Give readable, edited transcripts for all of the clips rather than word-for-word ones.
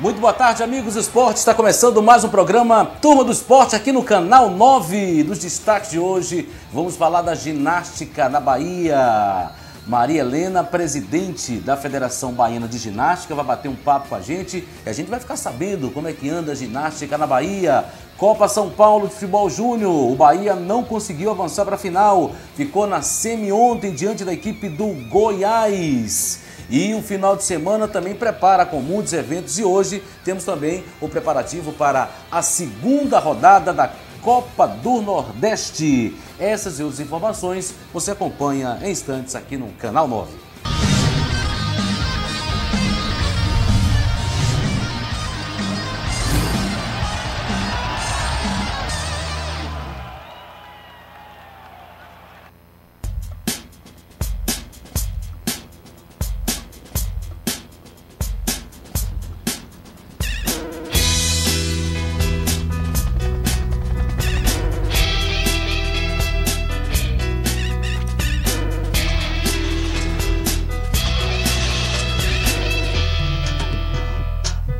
Muito boa tarde, amigos do esporte. Está começando mais um programa Turma do Esporte aqui no Canal 9. Dos destaques de hoje, vamos falar da ginástica na Bahia. Maria Helena, presidente da Federação Baiana de Ginástica, vai bater um papo com a gente e a gente vai ficar sabendo como é que anda a ginástica na Bahia. Copa São Paulo de Futebol Júnior, o Bahia não conseguiu avançar para a final, ficou na semi ontem diante da equipe do Goiás. E o final de semana também prepara com muitos eventos e hoje temos também o preparativo para a segunda rodada da Copa do Nordeste. Essas e outras informações você acompanha em instantes aqui no Canal 9.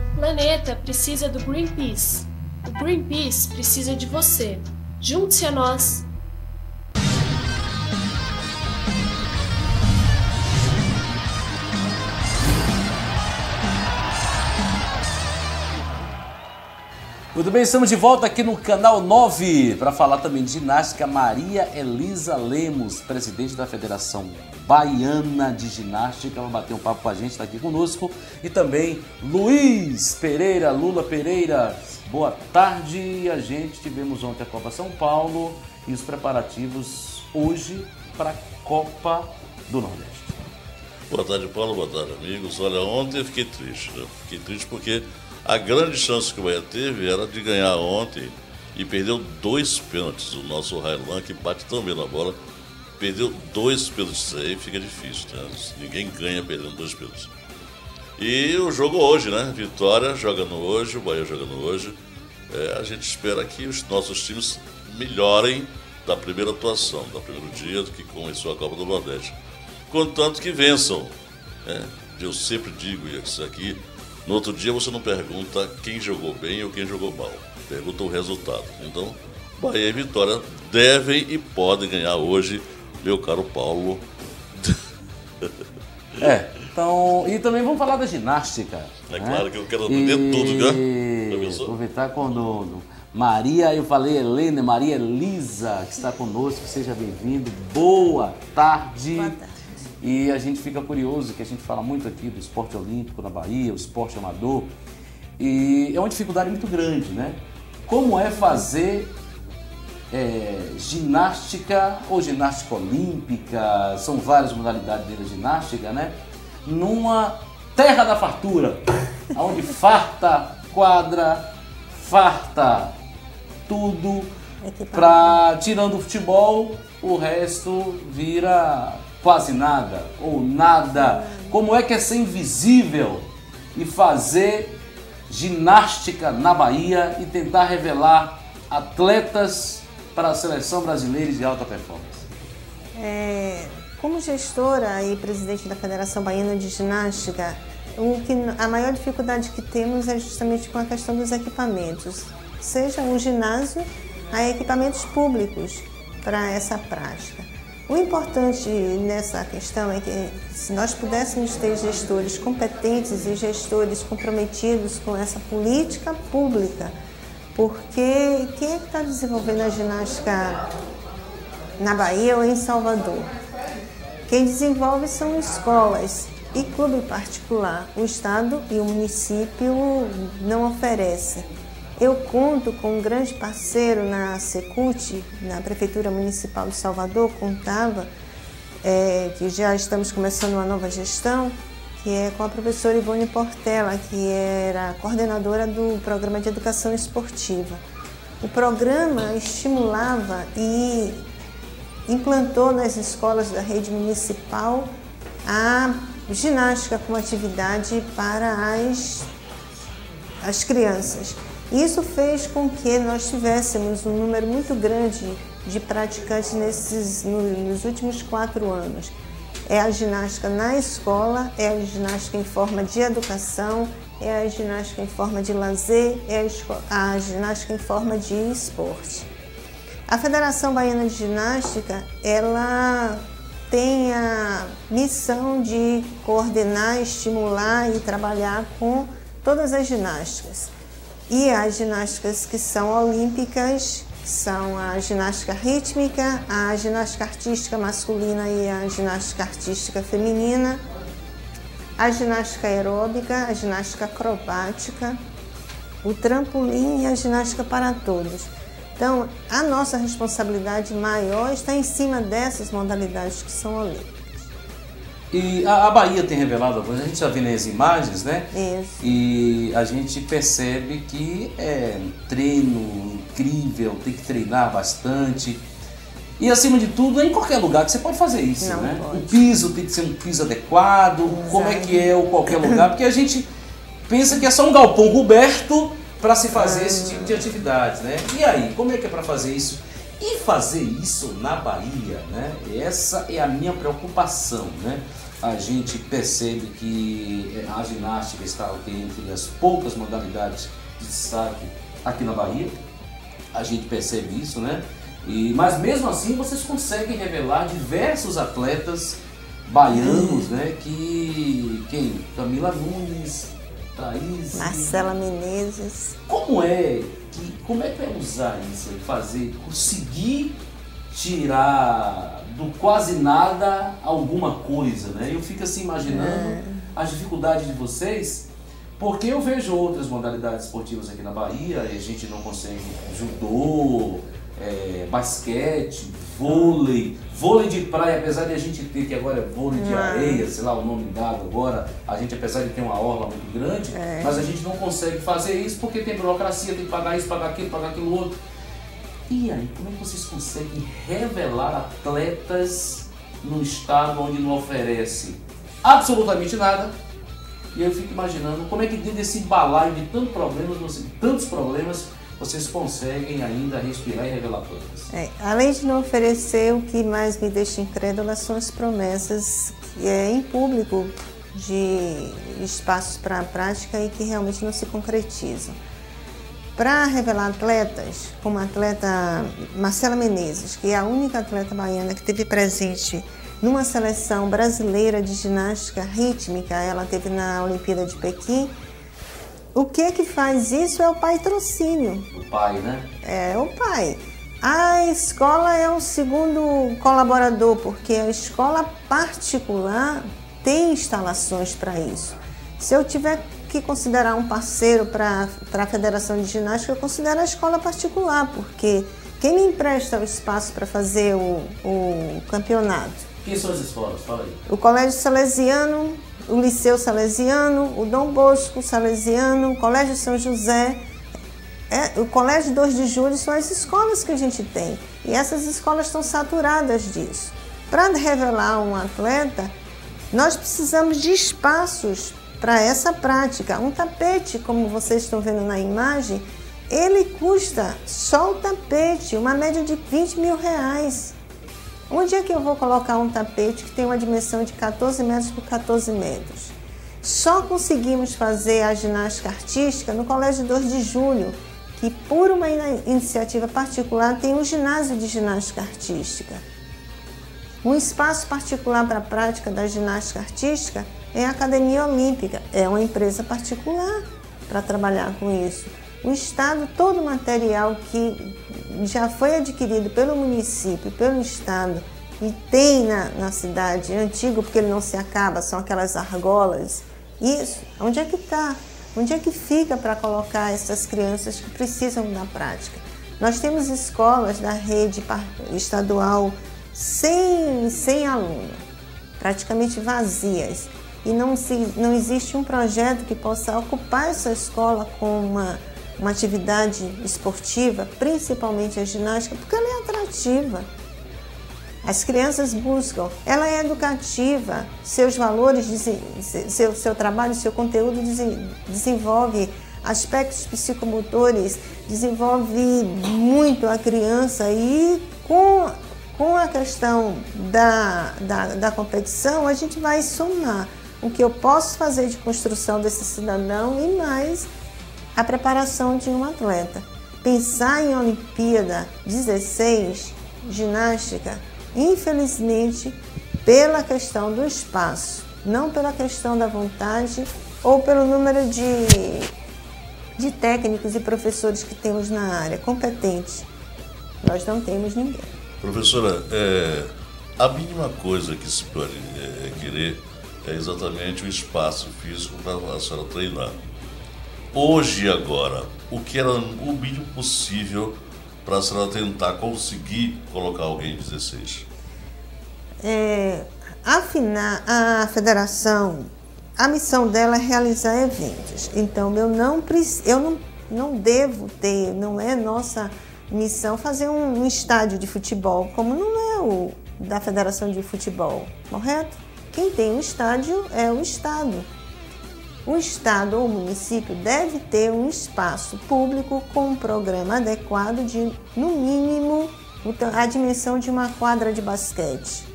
O planeta precisa do Greenpeace. O Greenpeace precisa de você. Junte-se a nós! Muito bem, estamos de volta aqui no Canal 9 para falar também de ginástica. Maria Elisa Lemos, presidente da Federação Baiana de Ginástica, vai bater um papo com a gente, está aqui conosco. E também Luiz Pereira, Lula Pereira, boa tarde. A gente tivemos ontem a Copa São Paulo e os preparativos hoje para a Copa do Nordeste. Boa tarde, Paulo, boa tarde, amigos. Olha, ontem eu fiquei triste, né? Fiquei triste porque a grande chance que o Bahia teve era de ganhar ontem e perdeu 2 pênaltis. O nosso Railan, que bate tão bem na bola, perdeu 2 pênaltis. Aí fica difícil, né? Ninguém ganha perdendo 2 pênaltis. E o jogo hoje, né? Vitória jogando hoje, o Bahia jogando hoje. A gente espera que os nossos times melhorem da primeira atuação, do primeiro dia que começou a Copa do Nordeste. Contanto que vençam. Eu sempre digo isso aqui. No outro dia você não pergunta quem jogou bem ou quem jogou mal. Pergunta o resultado. Então, Bahia e Vitória devem e podem ganhar hoje, meu caro Paulo. Então, e também vamos falar da ginástica. É claro que eu quero aprender tudo, né? Aproveitar quando Maria, eu falei Helena, Maria Elisa, que está conosco, seja bem-vindo. Boa tarde. Boa tarde. E a gente fica curioso, que a gente fala muito aqui do esporte olímpico na Bahia, o esporte amador, e é uma dificuldade muito grande, né? Como é fazer ginástica ou ginástica olímpica, são várias modalidades da ginástica, né? Numa terra da fartura, onde farta quadra, farta tudo, tirando o futebol, o resto vira quase nada ou nada. Como é que é ser invisível e fazer ginástica na Bahia e tentar revelar atletas para a seleção brasileira de alta performance? Como gestora e presidente da Federação Baiana de Ginástica, a maior dificuldade que temos é justamente com a questão dos equipamentos, seja um ginásio a equipamentos públicos para essa prática. O importante nessa questão é que se nós pudéssemos ter gestores competentes e gestores comprometidos com essa política pública, porque quem é que está desenvolvendo a ginástica na Bahia ou em Salvador? Quem desenvolve são escolas e clube particular. O Estado e o município não oferecem. Eu conto com um grande parceiro na Secult, na Prefeitura Municipal de Salvador, contava, que já estamos começando uma nova gestão, que é com a professora Ivone Portela, que era coordenadora do Programa de Educação Esportiva. O programa estimulava e implantou nas escolas da rede municipal a ginástica como atividade para as crianças. Isso fez com que nós tivéssemos um número muito grande de praticantes nos últimos 4 anos. É a ginástica na escola, é a ginástica em forma de educação, é a ginástica em forma de lazer, é a ginástica em forma de esporte. A Federação Baiana de Ginástica, ela tem a missão de coordenar, estimular e trabalhar com todas as ginásticas. E as ginásticas que são olímpicas são a ginástica rítmica, a ginástica artística masculina e a ginástica artística feminina, a ginástica aeróbica, a ginástica acrobática, o trampolim e a ginástica para todos. Então, a nossa responsabilidade maior está em cima dessas modalidades que são olímpicas. E a Bahia tem revelado algumas, a gente já viu nas imagens, né? Isso. E a gente percebe que é um treino incrível, tem que treinar bastante. E acima de tudo, em qualquer lugar que você pode fazer isso, não né? pode. O piso tem que ser um piso adequado, Exato. como é que é ou qualquer lugar, porque a gente pensa que é só um galpão coberto para se fazer esse tipo de atividade, né? E aí, como é que é para fazer isso? E fazer isso na Bahia, né? Essa é a minha preocupação, né? A gente percebe que a ginástica está entre as poucas modalidades de destaque aqui na Bahia. A gente percebe isso, né? Mas mesmo assim vocês conseguem revelar diversos atletas baianos, né? Camila Nunes, Thaís, Marcela Menezes. Como é que é usar isso, conseguir tirar do quase nada alguma coisa, né? Eu fico assim imaginando as dificuldades de vocês, porque eu vejo outras modalidades esportivas aqui na Bahia e a gente não consegue judô, basquete, vôlei de praia, apesar de a gente ter que agora é vôlei de areia, sei lá o nome dado agora, a gente apesar de ter uma orla muito grande, mas a gente não consegue fazer isso porque tem burocracia, tem que pagar isso, pagar aquilo outro. E aí, como é que vocês conseguem revelar atletas num estado onde não oferece absolutamente nada? E eu fico imaginando como é que dentro desse balaio de tantos problemas, vocês conseguem ainda respirar e revelar todas. Além de não oferecer, o que mais me deixa incrédula são as promessas em público de espaços para a prática e que realmente não se concretizam. Para revelar atletas, como a atleta Marcela Menezes, que é a única atleta baiana que esteve presente numa seleção brasileira de ginástica rítmica, ela esteve na Olimpíada de Pequim. O que faz isso é o patrocínio. O pai, né? É o pai. A escola é o segundo colaborador, porque a escola particular tem instalações para isso. Se eu tiver que considerar um parceiro para a Federação de Ginástica, eu considero a escola particular, porque quem me empresta o espaço para fazer o campeonato? Quem são as escolas? Fala aí. O Colégio Salesiano, o Liceu Salesiano, o Dom Bosco Salesiano, o Colégio São José, o Colégio 2 de Julho, são as escolas que a gente tem. E essas escolas estão saturadas disso. Para revelar um atleta, nós precisamos de espaços para essa prática. Um tapete, como vocês estão vendo na imagem, ele custa só o tapete, uma média de 20 mil reais. Onde é que eu vou colocar um tapete que tem uma dimensão de 14 metros por 14 metros? Só conseguimos fazer a ginástica artística no Colégio 2 de Julho, que por uma iniciativa particular tem um ginásio de ginástica artística. Um espaço particular para a prática da ginástica artística é a Academia Olímpica, é uma empresa particular para trabalhar com isso. O Estado, todo o material que já foi adquirido pelo município, pelo Estado e tem na cidade, antigo porque ele não se acaba, são aquelas argolas, isso, onde é que está? Onde é que fica para colocar essas crianças que precisam da prática? Nós temos escolas da rede estadual sem aluno, praticamente vazias. E não existe um projeto que possa ocupar essa escola com uma atividade esportiva, principalmente a ginástica, porque ela é atrativa. As crianças buscam, ela é educativa, seus valores, seu trabalho, seu conteúdo desenvolve aspectos psicomotores, desenvolve muito a criança e com a questão da competição a gente vai somar. o que eu posso fazer de construção desse cidadão e mais a preparação de um atleta. Pensar em Olimpíada 16, ginástica, infelizmente, pela questão do espaço, não pela questão da vontade ou pelo número de técnicos e professores que temos na área, competentes. Nós não temos ninguém. Professora, a mínima coisa que se pode querer é exatamente o espaço físico para a senhora treinar. Hoje e agora, o que era o mínimo possível para a senhora tentar conseguir colocar alguém em 16? A federação, a missão dela é realizar eventos. Então, eu não devo ter, não é nossa missão fazer um estádio de futebol, como não é o da Federação de Futebol, correto? Quem tem um estádio é o Estado. O Estado ou o município deve ter um espaço público com um programa adequado de, no mínimo, a dimensão de uma quadra de basquete.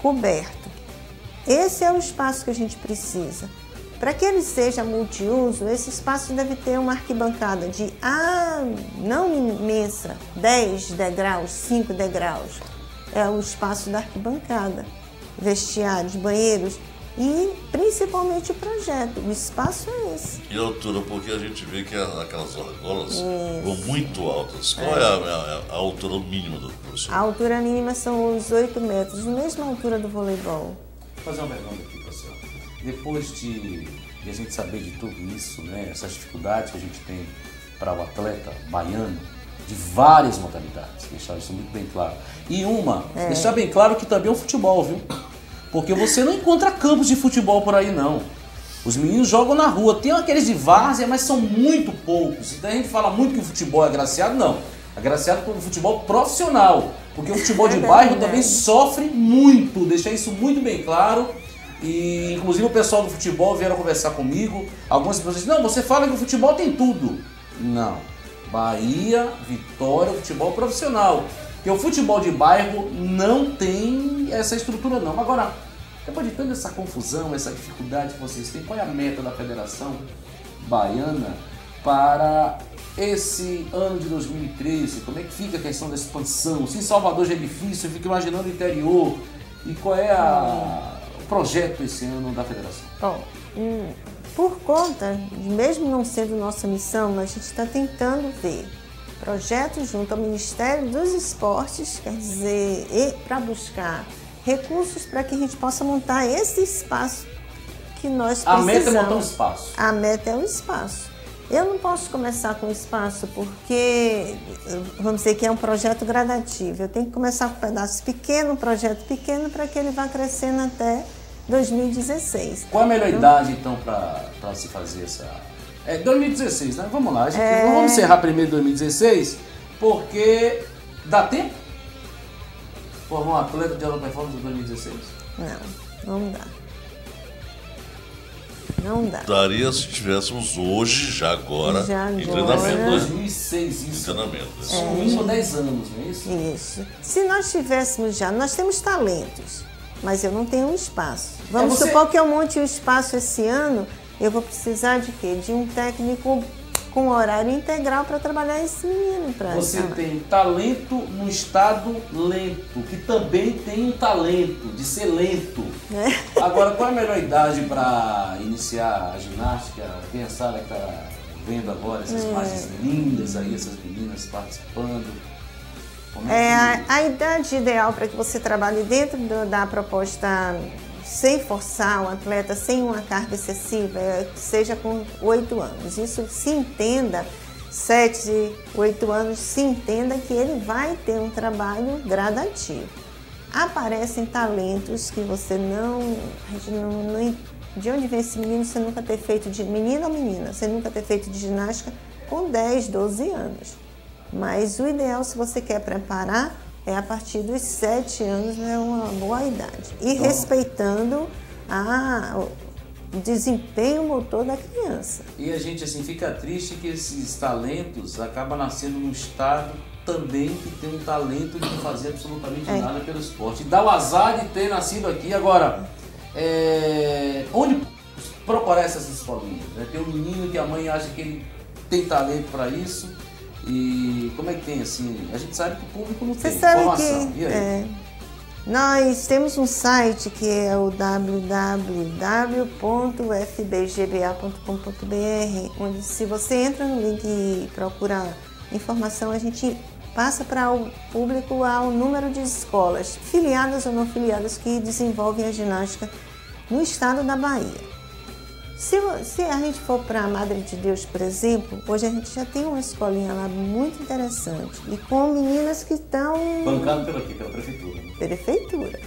Coberto. Esse é o espaço que a gente precisa. Para que ele seja multiuso, esse espaço deve ter uma arquibancada de, não imensa, 10 degraus, 5 degraus. É o espaço da arquibancada. Vestiários, banheiros e principalmente o projeto. O espaço é esse. E a altura, porque a gente vê que aquelas argolas vão muito altas. Qual é a altura mínima do professor? A altura mínima são os 8 metros, a mesma altura do voleibol. Vou fazer uma pergunta aqui, professor. Depois de a gente saber de tudo isso, né, essas dificuldades que a gente tem para o atleta baiano, de várias modalidades, deixar isso muito bem claro. E deixar bem claro que também é o futebol, viu? Porque você não encontra campos de futebol por aí, não. Os meninos jogam na rua. Tem aqueles de várzea, mas são muito poucos. Então a gente fala muito que o futebol é agraciado, não. Agraciado pelo futebol profissional. Porque o futebol de bairro também sofre muito. Deixar isso muito bem claro. E inclusive o pessoal do futebol vieram conversar comigo. Algumas pessoas dizem, não, você fala que o futebol tem tudo. Não. Bahia, Vitória, futebol profissional. Porque o futebol de bairro não tem essa estrutura, não. Agora, depois de toda essa confusão, essa dificuldade que vocês têm, qual é a meta da Federação Baiana para esse ano de 2013? Como é que fica a questão da expansão? Se em Salvador já é difícil, eu fico imaginando o interior. E qual é o projeto esse ano da Federação? Bom, por conta, mesmo não sendo nossa missão, a gente está tentando ver projetos junto ao Ministério dos Esportes, quer dizer, para buscar recursos para que a gente possa montar esse espaço que nós precisamos. A meta é montar um espaço. A meta é o espaço. Eu não posso começar com o espaço porque, vamos dizer que é um projeto gradativo. Eu tenho que começar com um pedaço pequeno, um projeto pequeno, para que ele vá crescendo até 2016. Qual a melhor idade, então, para se fazer essa... 2016, né? Vamos lá. Não vamos encerrar primeiro 2016, porque dá tempo? Formar um atleta de alta performance em 2016? Não dá. Não dá. Daria se tivéssemos hoje, já agora, em treinamento. 2006, isso. Treinamento. São 10 anos, não é isso? Isso. Se nós tivéssemos já, nós temos talentos, mas eu não tenho um espaço. Vamos supor que eu monte um espaço esse ano, eu vou precisar de quê? De um técnico com horário integral para trabalhar esse menino. Você tem talento no estado lento, que também tem um talento de ser lento. Agora, qual é a melhor idade para iniciar a ginástica? Quem sabe que está vendo agora essas imagens lindas aí, essas meninas participando? A idade ideal para que você trabalhe dentro da proposta sem forçar o atleta, sem uma carga excessiva, seja com 8 anos. Isso se entenda, 7, 8 anos, se entenda que ele vai ter um trabalho gradativo. Aparecem talentos que você não de onde vem esse menino, você nunca ter feito de menino ou menina, você nunca ter feito de ginástica com 10, 12 anos. Mas o ideal, se você quer preparar, é a partir dos 7 anos, é uma boa idade. E respeitando o desempenho motor da criança. E a gente assim fica triste que esses talentos acabam nascendo num estado também que tem um talento de não fazer absolutamente nada pelo esporte. E dá o azar de ter nascido aqui. Agora, Onde procurar essas escolinhas? Né? Tem um menino que a mãe acha que ele tem talento para isso. E como é que tem assim? A gente sabe que o público não tem informação. E aí? Nós temos um site que é o www.fbgba.com.br, onde se você entra no link e procura informação, a gente passa para o público o número de escolas, filiadas ou não filiadas, que desenvolvem a ginástica no estado da Bahia. Se a gente for para a Madre de Deus, por exemplo, hoje a gente já tem uma escolinha lá muito interessante e com meninas que estão... Bancado pela prefeitura. Prefeitura.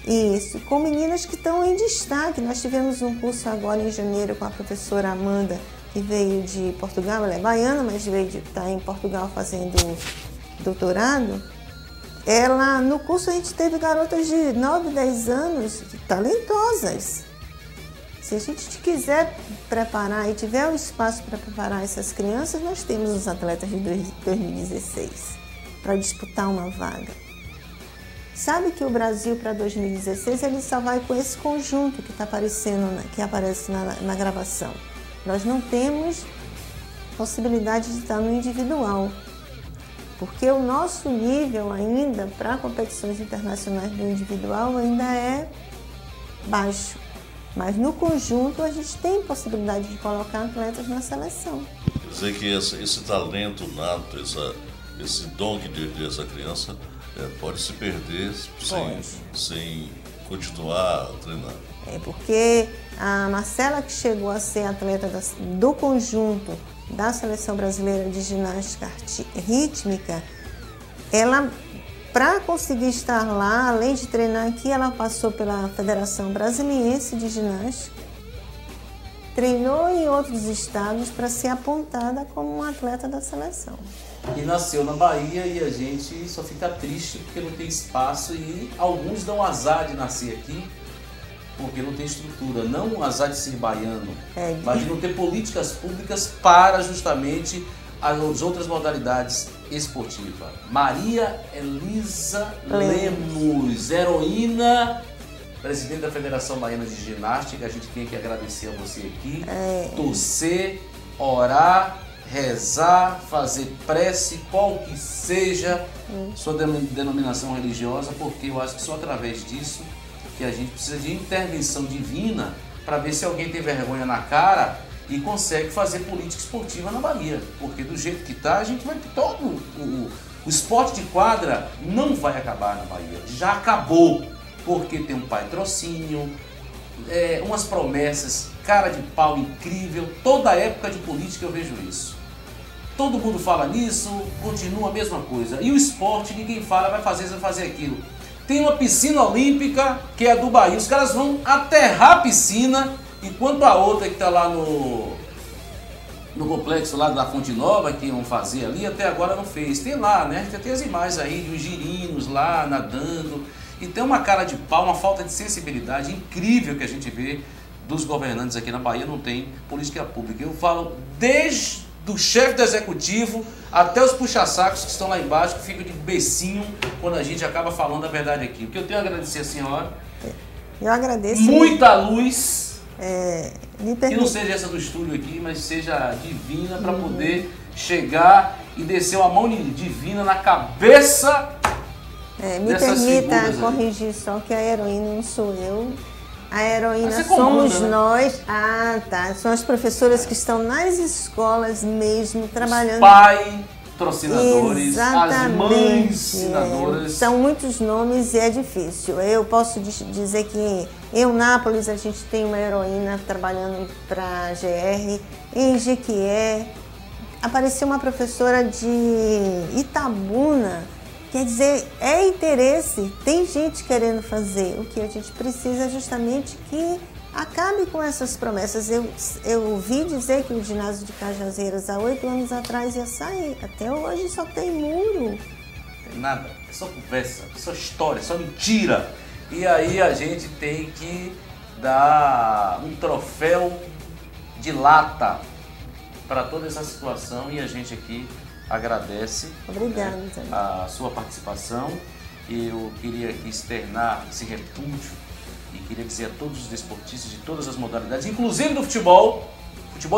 Isso, com meninas que estão em destaque. Nós tivemos um curso agora em janeiro com a professora Amanda, que veio de Portugal, ela é baiana, mas veio de estar em Portugal fazendo doutorado. No curso a gente teve garotas de 9, 10 anos, talentosas. Se a gente quiser preparar e tiver o espaço para preparar essas crianças, nós temos os atletas de 2016 para disputar uma vaga. Sabe que o Brasil para 2016 ele só vai com esse conjunto que está aparecendo, que aparece na gravação. Nós não temos possibilidade de estar no individual, porque o nosso nível ainda para competições internacionais do individual ainda é baixo. Mas no conjunto a gente tem possibilidade de colocar atletas na seleção. Quer dizer que esse talento nato, esse dom que essa criança pode se perder sem continuar treinando. Porque a Marcela, que chegou a ser atleta do conjunto da Seleção Brasileira de Ginástica Rítmica, ela, para conseguir estar lá, além de treinar aqui, ela passou pela Federação Brasiliense de Ginástica, treinou em outros estados para ser apontada como uma atleta da seleção. E nasceu na Bahia e a gente só fica triste porque não tem espaço e alguns dão azar de nascer aqui porque não tem estrutura, não o azar de ser baiano, mas de não ter políticas públicas para justamente as outras modalidades esportivas. Maria Elisa Lemos, heroína, presidente da Federação Baiana de Ginástica, a gente tem que agradecer a você aqui, torcer, orar, rezar, fazer prece, qual que seja sua denominação religiosa, porque eu acho que só através disso que a gente precisa de intervenção divina para ver se alguém tem vergonha na cara e consegue fazer política esportiva na Bahia, porque do jeito que está, a gente vai todo o esporte de quadra não vai acabar na Bahia, já acabou, porque tem um patrocínio, umas promessas, cara de pau incrível, toda época de política eu vejo isso. Todo mundo fala nisso, continua a mesma coisa. E o esporte, ninguém fala, vai fazer aquilo. Tem uma piscina olímpica, que é a do Bahia. Os caras vão aterrar a piscina, enquanto a outra que está lá no complexo lá da Fonte Nova, que iam fazer ali, até agora não fez. Tem lá, né? Já tem as imagens aí de uns girinos lá, nadando. E tem uma cara de pau, uma falta de sensibilidade incrível que a gente vê dos governantes aqui na Bahia. Não tem política pública. Eu falo desde do chefe do executivo até os puxa-sacos que estão lá embaixo, que ficam de becinho quando a gente acaba falando a verdade aqui. O que eu tenho a agradecer a senhora. Eu agradeço. Muita luz. Que não seja essa do estúdio aqui, mas seja divina para poder chegar e descer uma mão divina na cabeça me permita corrigir só que a heroína não sou eu. A heroína somos nós. Ah, tá. São as professoras que estão nas escolas mesmo, trabalhando. Os patrocinadores, as mães ensinadoras. São muitos nomes e é difícil. Eu posso dizer que em Eunápolis a gente tem uma heroína trabalhando para a GR. Em Jequié apareceu uma professora de Itabuna. Quer dizer, é interesse, tem gente querendo fazer. O que a gente precisa é justamente que acabe com essas promessas. Eu ouvi dizer que o ginásio de Cajazeiras há 8 anos atrás ia sair. Até hoje só tem muro. Não tem nada, é só conversa, é só história, é só mentira. E aí a gente tem que dar um troféu de lata para toda essa situação e a gente aqui agradece a sua participação. Eu queria aqui externar esse repúdio E queria dizer a todos os desportistas de todas as modalidades, inclusive do futebol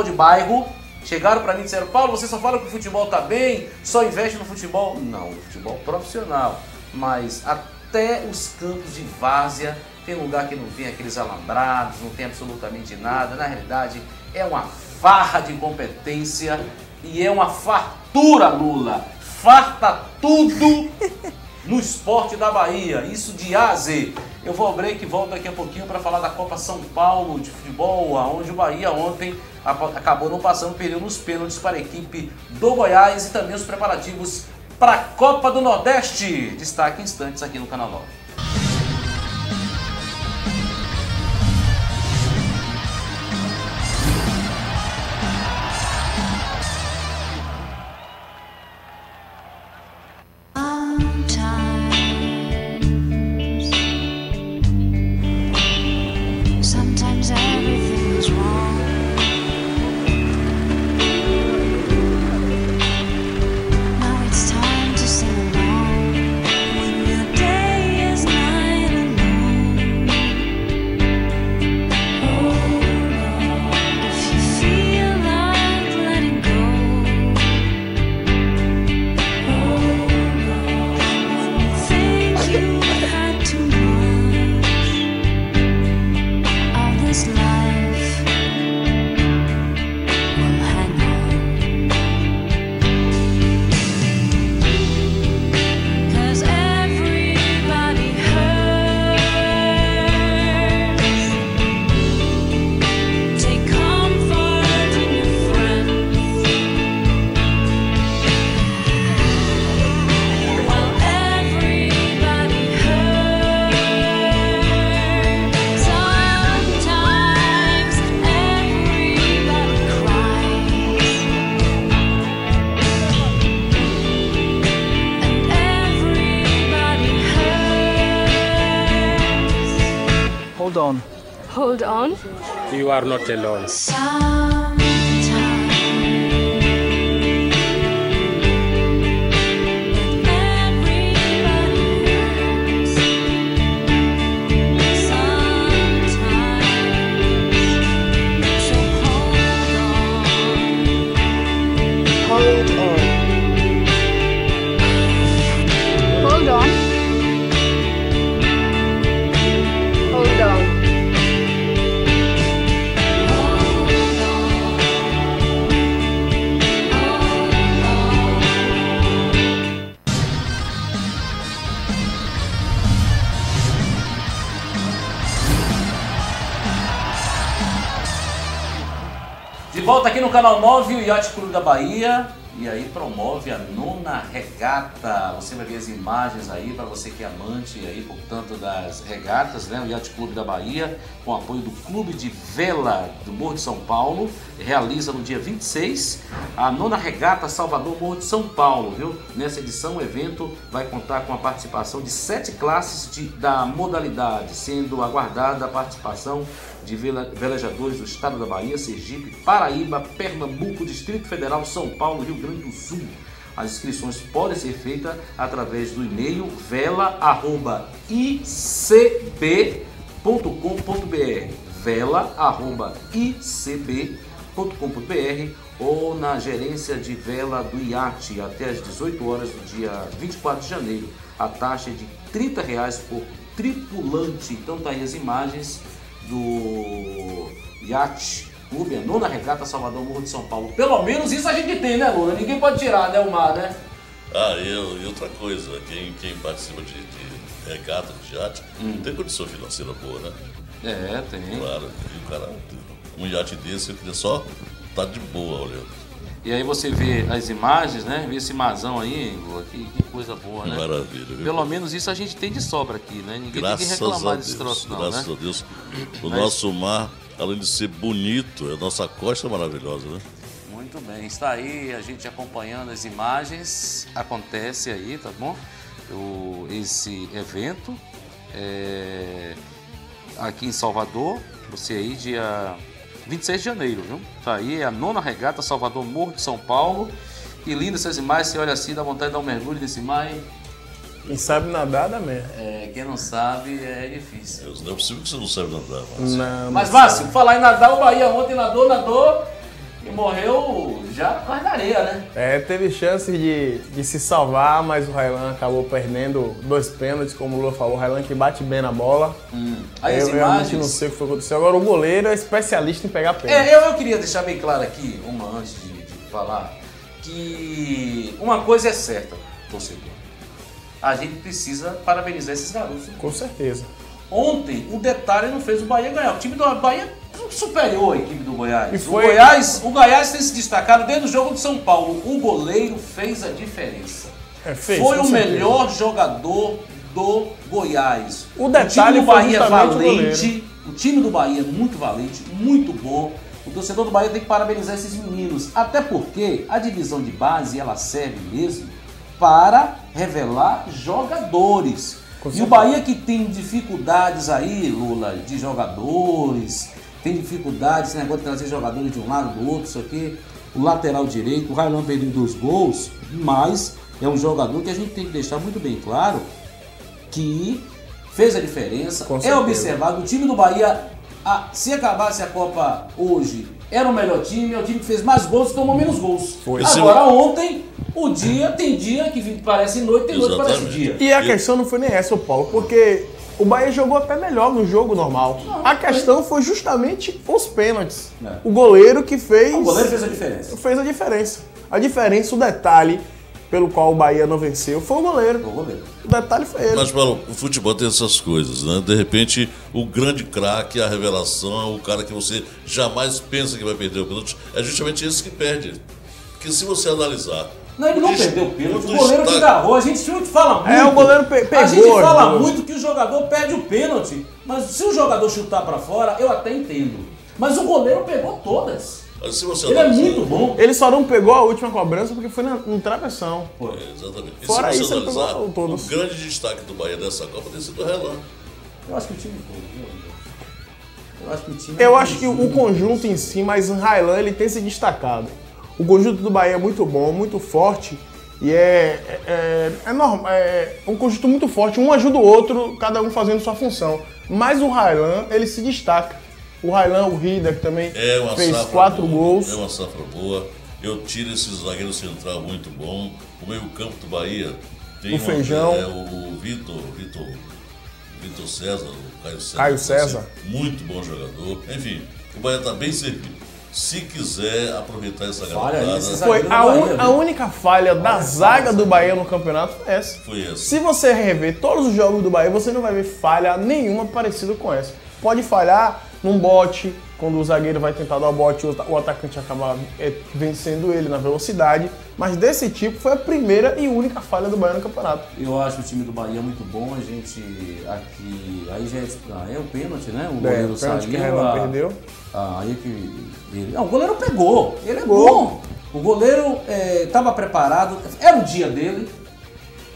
de bairro, chegaram para mim e disseram: Paulo, você só fala que o futebol tá bem, só investe no futebol. Não, no futebol profissional, mas até os campos de várzea, tem lugar que não tem aqueles alambrados, não tem absolutamente nada. Na realidade, é uma farra de incompetência e é uma fartura, Lula. Farta tudo no esporte da Bahia, isso de A a Z. Eu vou ao break e volto daqui a pouquinho para falar da Copa São Paulo de futebol, onde o Bahia ontem acabou não passando, perdeu nos pênaltis para a equipe do Goiás, e também os preparativos para a Copa do Nordeste. Destaque em instantes aqui no Canal 9. Hold on. You are not alone. De volta aqui no Canal 9, o Yacht Clube da Bahia, e aí promove a 9ª regata. Você vai ver as imagens aí, para você que é amante aí, portanto, das regatas, né? O Yacht Clube da Bahia, com apoio do Clube de Vela do Morro de São Paulo, realiza no dia 26 a 9ª regata Salvador Morro de São Paulo, viu? Nessa edição o evento vai contar com a participação de 7 classes da modalidade, sendo aguardada a participação de velejadores do estado da Bahia, Sergipe, Paraíba, Pernambuco, Distrito Federal, São Paulo, Rio Grande do Sul. As inscrições podem ser feitas através do e-mail vela@icb.com.br, vela@icb.com.br, ou na gerência de vela do iate até às 18 horas do dia 24 de janeiro. A taxa é de R$30 por tripulante. Então tá aí as imagens do Yacht Clube, a 9ª regata Salvador Morro de São Paulo. Pelo menos isso a gente tem, né, Lula? Ninguém pode tirar, né, o mar, né? E outra coisa, quem participa de regata de iate tem condição financeira boa, né? Tem. Claro, e o cara, um iate desse, ele só tá de boa olhando. E aí você vê as imagens, né? Vê esse marzão aí, que coisa boa, né? Maravilha, viu? Pelo menos isso a gente tem de sobra aqui, né? Ninguém tem que reclamar desse troço, não, graças a Deus. O nosso mar, além de ser bonito, a nossa costa é maravilhosa, né? Muito bem, está aí a gente acompanhando as imagens, acontece aí, tá bom? Esse evento aqui em Salvador, você aí dia 26 de janeiro, viu? Tá aí a 9ª regata Salvador Morro de São Paulo. Que linda essas imagens, você olha assim, dá vontade de dar um mergulho nesse mar, hein? Quem sabe nadar dá merda. Quem não sabe é difícil. Não é possível que você não saiba nadar, Márcio. Não, Mas, Márcio, falar em nadar, o Bahia ontem nadou e morreu já quase na areia, né? Teve chance de se salvar, mas o Raylan acabou perdendo 2 pênaltis, como o Lula falou. O Raylan que bate bem na bola. Aí eu realmente não sei o que foi que aconteceu. Agora, o goleiro é especialista em pegar pênalti. Eu queria deixar bem claro aqui, antes de falar, que uma coisa é certa, torcedor. A gente precisa parabenizar esses garotos. Com certeza. Ontem, o detalhe não fez o Bahia ganhar. O time do Bahia superior a equipe do Goiás. E foi... O Goiás tem se destacado desde o jogo de São Paulo. O goleiro fez a diferença. Foi o melhor jogador do Goiás. O detalhe time do Bahia é valente. O time do Bahia é muito valente, muito bom. O torcedor do Bahia tem que parabenizar esses meninos. Até porque a divisão de base, ela serve mesmo para revelar jogadores. E o Bahia que tem dificuldades aí, Lula, de jogadores, tem dificuldades, esse negócio de trazer jogadores de um lado, do outro, isso aqui. O lateral direito, o Raylan perdeu 2 gols, mas é um jogador que a gente tem que deixar muito bem claro que fez a diferença, é observado. O time do Bahia, se acabasse a Copa hoje, era o melhor time, é o time que fez mais gols e tomou menos gols. Agora ontem, tem dia que parece noite, tem noite que parece dia. E a questão não foi nem essa, Paulo, porque o Bahia jogou até melhor no jogo normal. A questão foi justamente os pênaltis. O goleiro que fez... O goleiro fez a diferença. Fez a diferença. A diferença, o detalhe pelo qual o Bahia não venceu foi o goleiro. O detalhe foi ele. Mas, Paulo, o futebol tem essas coisas, né? De repente, o grande craque, a revelação, o cara que você jamais pensa que vai perder o pênalti, é justamente esse que perde. Porque se você analisar... Não, ele não perdeu o pênalti, o goleiro que agarrou. A gente fala muito. O goleiro pegou. A gente fala muito que o jogador perde o pênalti. Mas se o jogador chutar pra fora, eu até entendo. Mas o goleiro pegou todas. Mas se você ele é muito bom. Ele só não pegou a última cobrança porque foi no travessão. Exatamente. E fora se isso, você analisar, ele pegou todos. O grande destaque do Bahia dessa Copa tem sido o Raylan. Eu acho que o time todo. Eu acho que o conjunto em si, mas o Raylan ele tem se destacado. O conjunto do Bahia é muito bom, muito forte e é um conjunto muito forte, um ajuda o outro, cada um fazendo sua função. Mas o Raylan, ele se destaca. O Raylan, o Rida, que também fez 4 gols. É uma safra boa. Eu tiro esse zagueiro central muito bom. O meio campo do Bahia tem o Feijão. O Vitor César, o Caio César. Muito bom jogador. Enfim, o Bahia está bem servido. Se quiser aproveitar essa garotada... Foi a única falha da zaga do Bahia no campeonato foi essa. Se você rever todos os jogos do Bahia, você não vai ver falha nenhuma parecida com essa. Pode falhar num bote, quando o zagueiro vai tentar dar o bote, o atacante acaba vencendo ele na velocidade. Mas desse tipo foi a primeira e única falha do Bahia no campeonato. Eu acho o time do Bahia muito bom. A gente aqui... Aí já é o pênalti, né? O goleiro saiu. Que Raylan perdeu. Aí que... o goleiro pegou. Ele é bom. O goleiro estava preparado. Era o dia dele.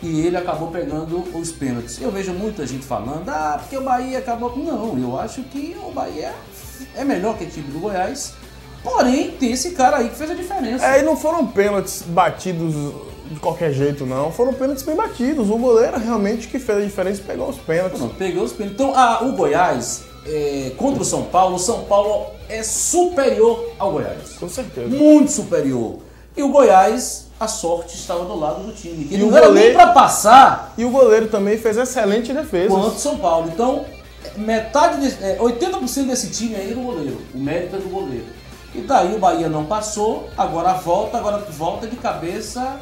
E ele acabou pegando os pênaltis. Eu vejo muita gente falando, porque o Bahia acabou... Não, eu acho que o Bahia é melhor que a equipe do Goiás. Porém, tem esse cara aí que fez a diferença. E não foram pênaltis batidos de qualquer jeito, não. Foram pênaltis bem batidos. O goleiro realmente que fez a diferença e pegou os pênaltis. Pegou os pênaltis. Então, o Goiás, contra o São Paulo é superior ao Goiás. Com certeza. Muito superior. E o Goiás... A sorte estava do lado do time. Que não era nem para passar. E o goleiro também fez excelente defesa. Quanto o São Paulo. Então, 80% desse time aí é do goleiro. O mérito é do goleiro. E daí o Bahia não passou, agora volta de cabeça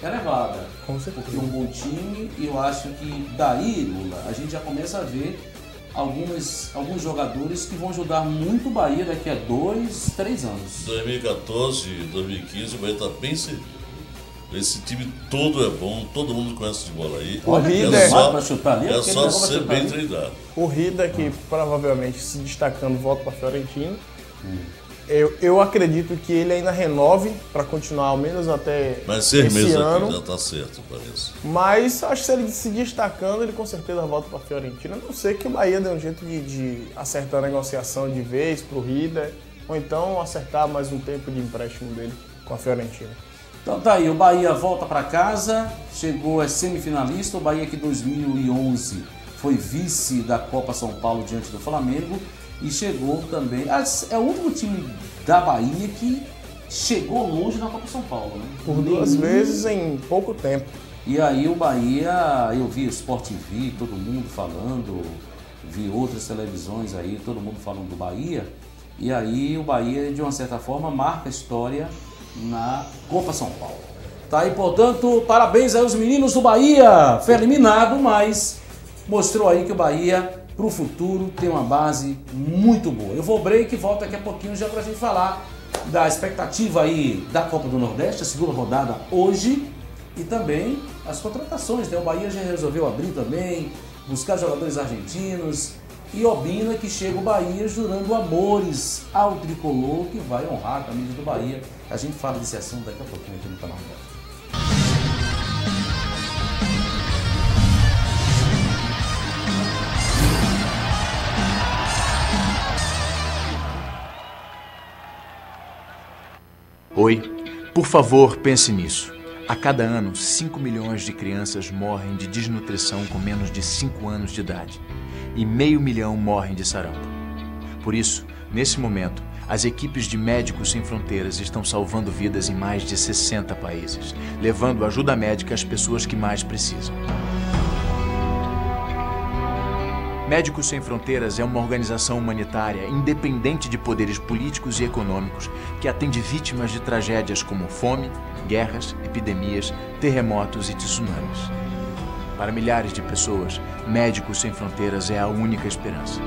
elevada. Com certeza. Porque é um bom time e eu acho que daí, Lula, a gente já começa a ver alguns jogadores que vão ajudar muito o Bahia daqui a 2, 3 anos. 2014 e 2015 o Bahia está bem servido. Esse time todo é bom, todo mundo conhece de bola aí. O Rida é só ser bem treinado. O Rida, que provavelmente se destacando, volta para a Fiorentina. Eu acredito que ele ainda renove para continuar ao menos até esse ano. Já está certo, parece. Mas acho que se ele se destacando, ele com certeza volta para a Fiorentina. A não ser que o Bahia dê um jeito de acertar a negociação de vez para o Rida, ou então acertar mais um tempo de empréstimo dele com a Fiorentina. Então tá aí, o Bahia volta para casa, chegou a semifinalista, o Bahia que em 2011 foi vice da Copa São Paulo diante do Flamengo e chegou também, é o único time da Bahia que chegou longe na Copa São Paulo, né? Por 2 vezes em pouco tempo. E aí o Bahia, eu vi Sport TV, todo mundo falando, vi outras televisões aí, todo mundo falando do Bahia, e aí o Bahia de uma certa forma marca a história na Copa São Paulo. Tá aí, portanto, parabéns aí aos meninos do Bahia. Foi eliminado, mas mostrou aí que o Bahia, pro futuro, tem uma base muito boa. Eu vou break e volto daqui a pouquinho já pra gente falar da expectativa aí da Copa do Nordeste, a segunda rodada hoje, e também as contratações, né? O Bahia já resolveu abrir também, buscar jogadores argentinos. E Obina que chega o Bahia jurando amores ao tricolor que vai honrar a camisa do Bahia. A gente fala desse assunto daqui a pouquinho aqui no canal. Oi, por favor, pense nisso. A cada ano, 5 milhões de crianças morrem de desnutrição com menos de 5 anos de idade. E 500 mil morrem de sarampo. Por isso, nesse momento, as equipes de Médicos Sem Fronteiras estão salvando vidas em mais de 60 países, levando ajuda médica às pessoas que mais precisam. Médicos Sem Fronteiras é uma organização humanitária independente de poderes políticos e econômicos que atende vítimas de tragédias como fome, guerras, epidemias, terremotos e tsunamis. Para milhares de pessoas, Médicos Sem Fronteiras é a única esperança.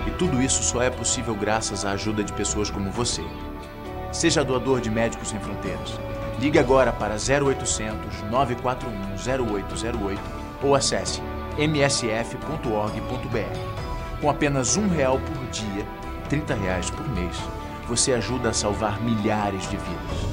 E tudo isso só é possível graças à ajuda de pessoas como você. Seja doador de Médicos Sem Fronteiras. Ligue agora para 0800 941 0808 ou acesse msf.org.br. Com apenas R$1 por dia, R$30 por mês, você ajuda a salvar milhares de vidas.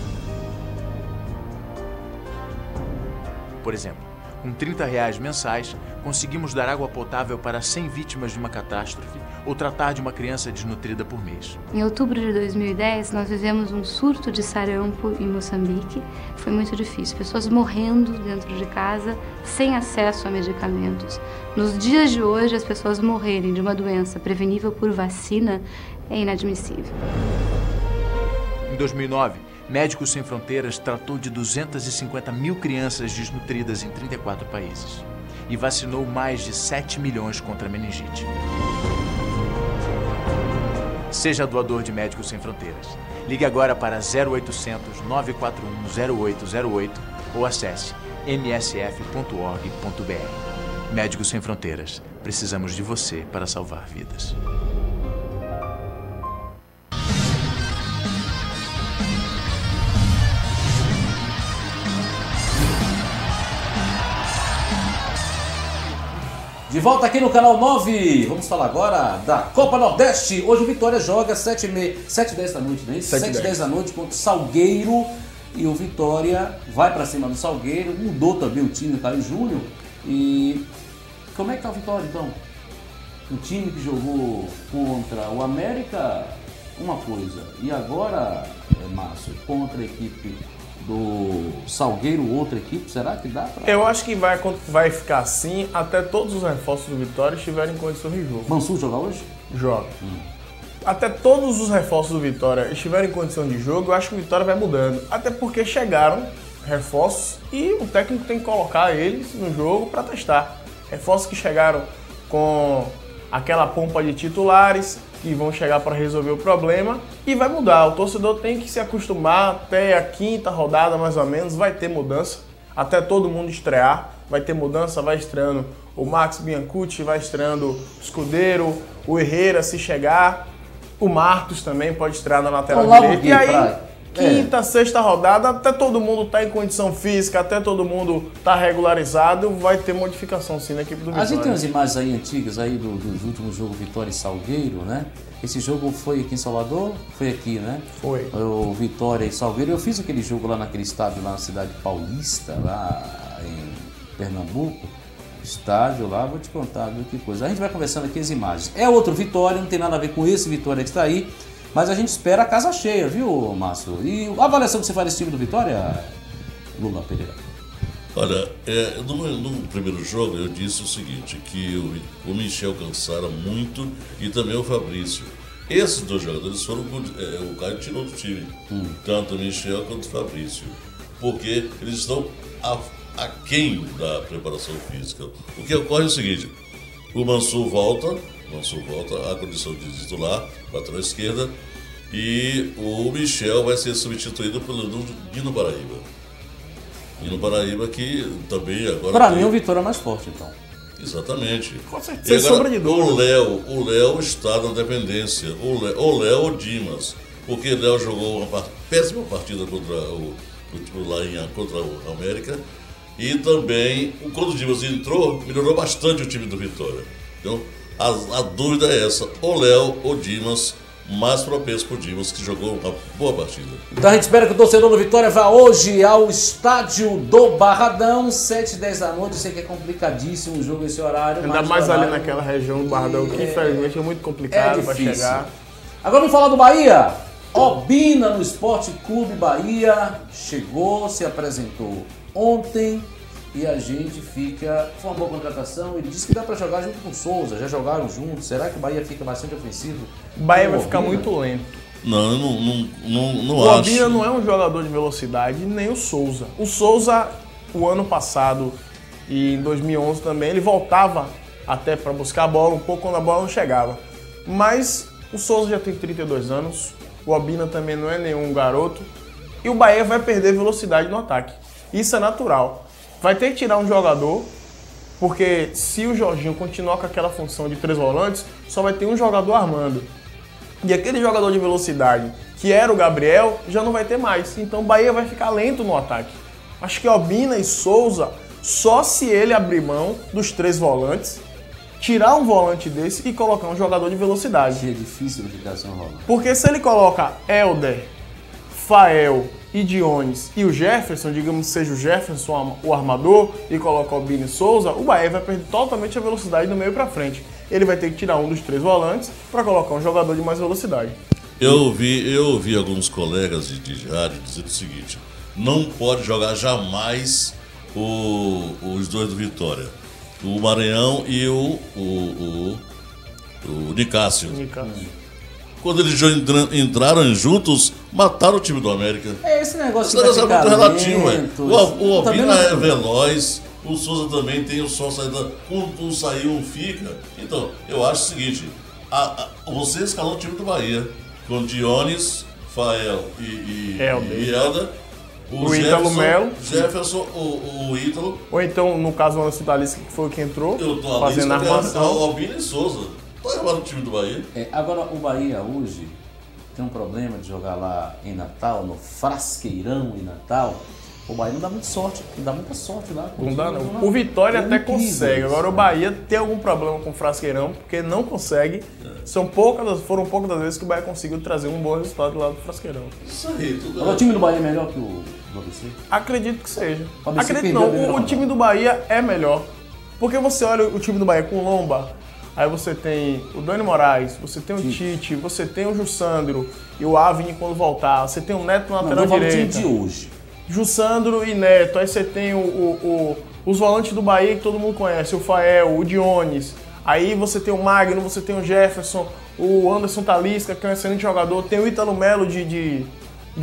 Por exemplo, com R$30 mensais, conseguimos dar água potável para 100 vítimas de uma catástrofe ou tratar de uma criança desnutrida por mês. Em outubro de 2010, nós vivemos um surto de sarampo em Moçambique. Foi muito difícil, pessoas morrendo dentro de casa, sem acesso a medicamentos. Nos dias de hoje, as pessoas morrerem de uma doença prevenível por vacina é inadmissível. Em 2009, Médicos Sem Fronteiras tratou de 250 mil crianças desnutridas em 34 países e vacinou mais de 7 milhões contra a meningite. Seja doador de Médicos Sem Fronteiras. Ligue agora para 0800 941 0808 ou acesse msf.org.br. Médicos Sem Fronteiras. Precisamos de você para salvar vidas. De volta aqui no canal 9, vamos falar agora da Copa Nordeste. Hoje o Vitória joga 7h10 da noite, não é isso? 7h10 da noite contra o Salgueiro. E o Vitória vai pra cima do Salgueiro, mudou também o time, tá em Júnior. E como é que tá o Vitória então? O time que jogou contra o América, uma coisa. E agora, Márcio, contra a equipe do Salgueiro, outra equipe, será que dá pra... Eu acho que vai ficar assim até todos os reforços do Vitória estiverem em condições de jogo. Mansur joga hoje? Joga. Até todos os reforços do Vitória estiverem em condição de jogo, eu acho que o Vitória vai mudando. Até porque chegaram reforços e o técnico tem que colocar eles no jogo para testar. Reforços que chegaram com aquela pompa de titulares, que vão chegar para resolver o problema e vai mudar. O torcedor tem que se acostumar até a 5ª rodada, mais ou menos, vai ter mudança, até todo mundo estrear, vai ter mudança, vai estreando o Max Biancucci, vai estreando o Scudeiro, o Herrera se chegar, o Martos também pode estrear na lateral direita. E aí, 5ª, 6ª rodada, até todo mundo tá em condição física, até todo mundo tá regularizado, vai ter modificação sim na equipe do Vitória. A gente tem umas imagens aí antigas aí dos últimos jogos Vitória e Salgueiro, né? Esse jogo foi aqui em Salvador? Foi aqui, né? Foi. O Vitória e Salgueiro. Eu fiz aquele jogo lá naquele estádio, lá na cidade paulista, lá em Pernambuco. Estádio lá, vou te contar, viu, que coisa. A gente vai conversando aqui as imagens. É outro Vitória, não tem nada a ver com esse Vitória que está aí. Mas a gente espera a casa cheia, viu, Márcio? E a avaliação que você faz desse time do Vitória, Lula Pereira? Olha, no primeiro jogo eu disse o seguinte, que o Michel cansara muito e também o Fabrício. Esses dois jogadores foram o Caio tirou do time, tanto o Michel quanto o Fabrício, porque eles estão aquém da preparação física. O que ocorre é o seguinte, o Mansur volta à condição de titular, lateral esquerda, e o Michel vai ser substituído pelo Nino Paraíba. Nino Paraíba que também agora... Para mim o Vitória é mais forte, então. Exatamente. Com certeza, sobra de dúvida. O Léo está na dependência. O Léo ou Dimas. Porque o Léo jogou uma péssima partida contra o América. E também, quando o Dimas entrou, melhorou bastante o time do Vitória. Então, a dúvida é essa. O Léo ou Dimas, mais propenso por Dimas, que jogou uma boa partida. Então a gente espera que o torcedor do Vitória vá hoje ao estádio do Barradão, 7h10 da noite. Eu sei que é complicadíssimo o jogo esse horário. Ainda mais ali naquela região do Barradão, que infelizmente é muito complicado para chegar. Agora vamos falar do Bahia. Obina no Esporte Clube Bahia chegou, se apresentou ontem. E a gente fica... Foi uma boa contratação. Ele disse que dá para jogar junto com o Souza. Já jogaram juntos. Será que o Bahia fica bastante ofensivo? O Bahia vai ficar muito lento. Não, eu não o acho. O Obina não é um jogador de velocidade, nem o Souza. O Souza, o ano passado e em 2011 também, ele voltava até para buscar a bola um pouco quando a bola não chegava. Mas o Souza já tem 32 anos. O Obina também não é nenhum garoto. E o Bahia vai perder velocidade no ataque. Isso é natural. Vai ter que tirar um jogador, porque se o Jorginho continuar com aquela função de 3 volantes, só vai ter um jogador armando. E aquele jogador de velocidade, que era o Gabriel, já não vai ter mais. Então o Bahia vai ficar lento no ataque. Acho que Obina e Souza, só se ele abrir mão dos 3 volantes, tirar um volante desse e colocar um jogador de velocidade. É difícil de ficar sem rola. Porque se ele coloca Helder, Fael e Dionis e o Jefferson, digamos que seja o Jefferson o armador, e coloca o Obina e Souza, o Bahia vai perder totalmente a velocidade do meio para frente. Ele vai ter que tirar um dos 3 volantes para colocar um jogador de mais velocidade. Eu ouvi alguns colegas de rádio dizer o seguinte: não pode jogar jamais os dois do Vitória, o Maranhão e o Nicásio. Quando eles já entraram juntos, mataram o time do América. Esse negócio é muito relativo, velho. O Obina é veloz, o Souza também tem o sol saída. Um saiu, um fica. Então, eu acho o seguinte: você escalou o time do Bahia com Dionis, Fael e Helder. O Ítalo Melo. Jefferson, o Ítalo. Ou então, no caso, o Anderson Talisca, que foi o que entrou, fazendo a armação. O Obina e Souza. Pode levar o time do Bahia. Agora, o Bahia hoje tem um problema de jogar lá em Natal, no Frasqueirão em Natal. O Bahia não dá muita sorte, lá. Não dá não. O Vitória até consegue. Agora o Bahia tem algum problema com o Frasqueirão, porque não consegue. Foram poucas das vezes que o Bahia conseguiu trazer um bom resultado lá do Frasqueirão. Isso aí, tudo bem. O time do Bahia é melhor que o do ABC? Acredito que seja. Acredito não, o time do Bahia é melhor. Porque você olha o time do Bahia com Lomba, aí você tem o Dani Moraes, você tem o Tite, você tem o Jussandro e o Avni quando voltar, você tem o Neto na lateral direita. O time de hoje. Jussandro e Neto, aí você tem os volantes do Bahia que todo mundo conhece, o Fael, o Dionis, aí você tem o Magno, você tem o Jefferson, o Anderson Talisca, que é um excelente jogador, tem o Ítalo Melo de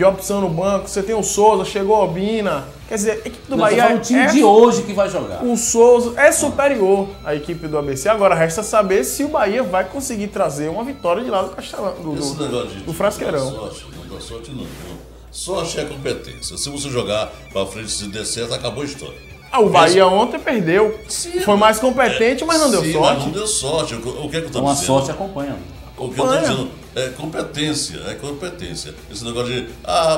opção no banco, você tem o Souza, chegou a Obina, quer dizer, a equipe do Bahia é o time de hoje que vai jogar. O Souza é superior à equipe do ABC, agora resta saber se o Bahia vai conseguir trazer uma vitória de lá do Castelão, do Frasqueirão. Não dá sorte não. Sorte é competência. Se você jogar pra frente, se der certo, acabou a história. O Bahia ontem perdeu. Sim, foi mais competente, mas não deu sorte. Mas não deu sorte. O que é que eu tô dizendo? Uma sorte acompanha. O que eu tô dizendo é competência. Esse negócio de,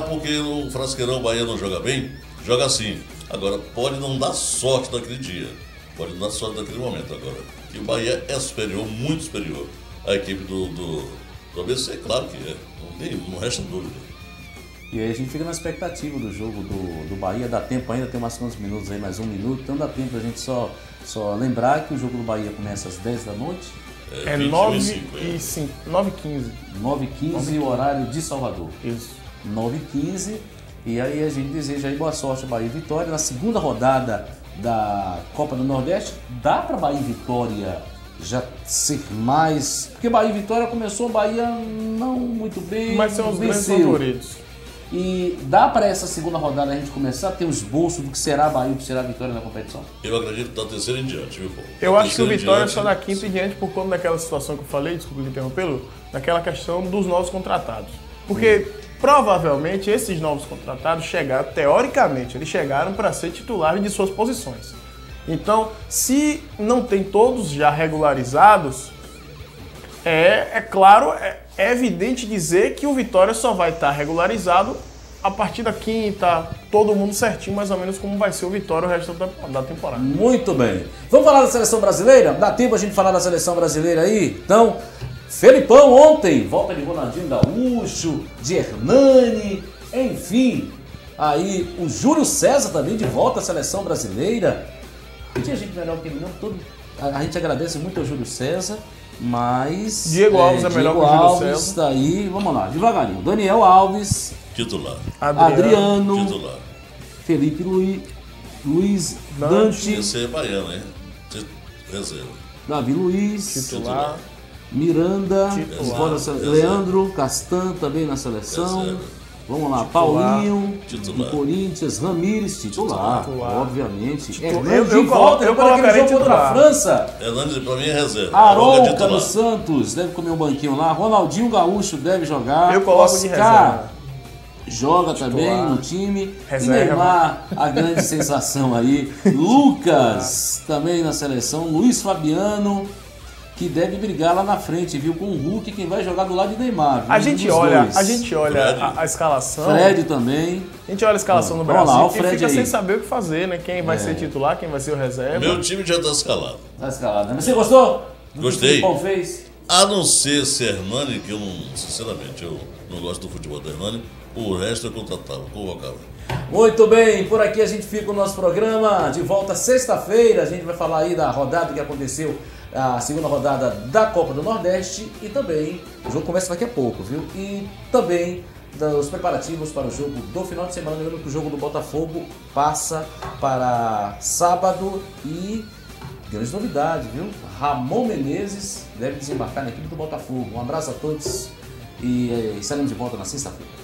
porque o Frasqueirão, o Bahia não joga bem, joga assim. Agora, pode não dar sorte naquele dia. Pode não dar sorte naquele momento agora. Que o Bahia é superior, muito superior à equipe do ABC, claro que é. Não resta dúvida. E aí a gente fica na expectativa do jogo do Bahia. Dá tempo ainda, tem mais quantos minutos aí, mais 1 minuto. Então dá tempo a gente só lembrar que o jogo do Bahia começa às 10 da noite. É 9h15. 9h15, o horário de Salvador. Isso. 9h15. E aí a gente deseja aí boa sorte ao Bahia e Vitória. Na segunda rodada da Copa do Nordeste, dá para Bahia e Vitória já ser mais... Porque Bahia e Vitória começou, Bahia não muito bem, mas são os grandes favoritos. E dá para essa segunda rodada a gente começar a ter um esboço do que será a Bahia e do que será a Vitória na competição? Eu acredito da terceira em diante, viu, Paulo? Eu acho que o Vitória só da quinta em diante por conta daquela situação que eu falei, desculpa me interrompê-lo, daquela questão dos novos contratados. Porque provavelmente esses novos contratados chegaram, teoricamente, eles chegaram para ser titulares de suas posições. Então, se não tem todos já regularizados, é claro, é evidente dizer que o Vitória só vai estar regularizado a partir da quinta, todo mundo certinho, mais ou menos como vai ser o Vitória o resto da temporada. Muito bem. Vamos falar da seleção brasileira? Dá tempo a gente falar da seleção brasileira aí? Então, Felipão ontem, volta de Ronaldinho Gaúcho, de Hernani, enfim. Aí o Júlio César também de volta à seleção brasileira. Não tinha gente melhor que ele não, a gente agradece muito ao Júlio César. Mas Diego Alves é melhor que o Júlio César. Está aí, vamos lá, devagarinho. Daniel Alves, titular. Adriano, titular. Felipe Luiz, Dante. Esse é baiano, hein? Reserva. Davi Luiz, titular. Miranda, Leandro Castan também na seleção. Vamos lá, Paulinho, do Corinthians, Ramires, titular. Obviamente. Hernandes de volta, eu colocaria contra a França. Hernandes pra mim é reserva. Arouca do Santos, deve comer um banquinho lá. Ronaldinho Gaúcho deve jogar. Eu coloco de reserva. Joga também no time. Reserva. E Neymar, a grande sensação aí. Lucas, também na seleção. Luiz Fabiano, que deve brigar lá na frente, viu? Com o Hulk, quem vai jogar do lado de Neymar. Viu? A gente olha a escalação. Fred também. A gente olha a escalação no Brasil lá, o e Fred fica aí sem saber o que fazer, né? Quem vai ser titular, quem vai ser o reserva. Meu time já está escalado. Está escalado, né? Mas você gostou? Gostei. Qual fez? A não ser se Hernani, que eu não, sinceramente, eu não gosto do futebol do Hernani, o resto eu contratava, convocava. Muito bem, por aqui a gente fica o nosso programa. De volta sexta-feira, a gente vai falar aí da rodada que aconteceu, a segunda rodada da Copa do Nordeste e também, o jogo começa daqui a pouco, viu? E também dos preparativos para o jogo do final de semana. Lembrando que o jogo do Botafogo passa para sábado e grande novidade, viu? Ramon Menezes deve desembarcar na equipe do Botafogo. Um abraço a todos e estaremos de volta na sexta-feira.